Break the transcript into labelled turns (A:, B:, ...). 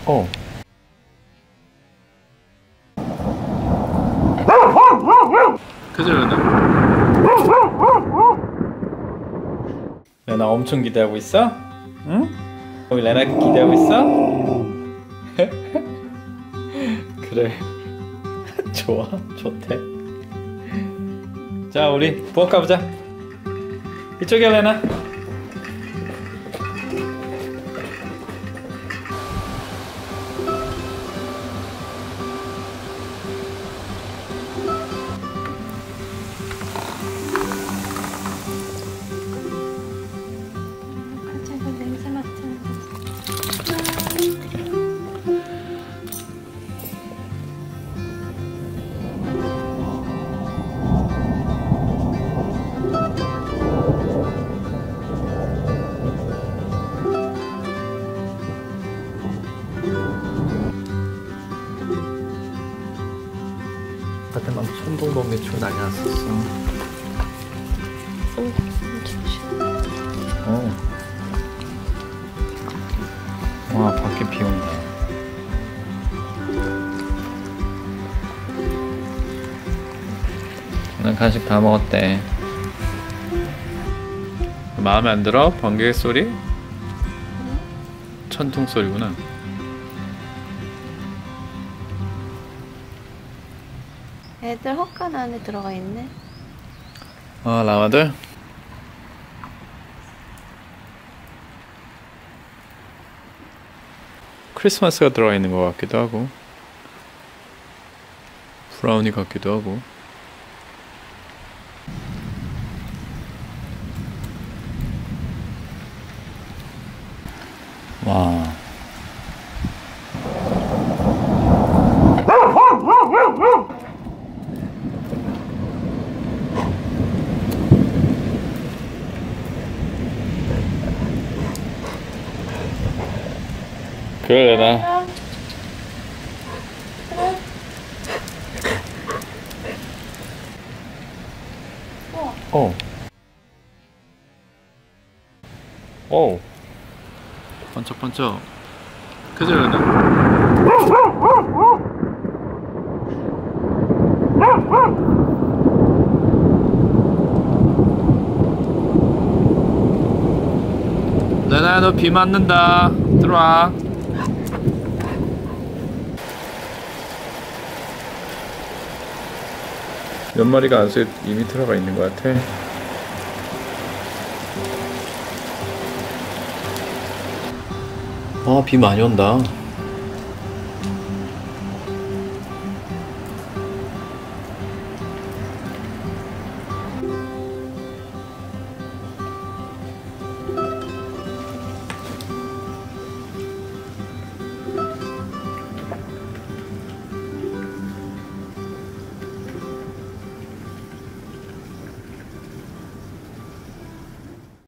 A: 어. 그죠, 레나? 레나 엄청 기대하고 있어? 응? 우리 레나 기대하고 있어? 그래. 좋아, 좋대. 자, 우리 부엌 가보자. 이쪽이야, 레나.
B: 갑자기 냄새 맡으면
A: 그때 막 천둥 매출 난리 났었어.
B: 엄청 시원해.
A: 와, 밖에 비 온다. 난 간식 다 먹었대. 마음에 안 들어? 번개 소리? 천둥 소리구나.
B: 애들 헛간 안에 들어가 있네.
A: 아, 라마들? 크리스마스가 들어가 있는 것 같기도 하고, 브라우니 같기도 하고. 와. 그래, 레나. 어. 오. 번쩍번쩍. 그죠, 레나? 레나야, 너 비 맞는다. 들어와. 몇 마리가 아직 이미 들어가 있는 것 같아. 아, 비 많이 온다.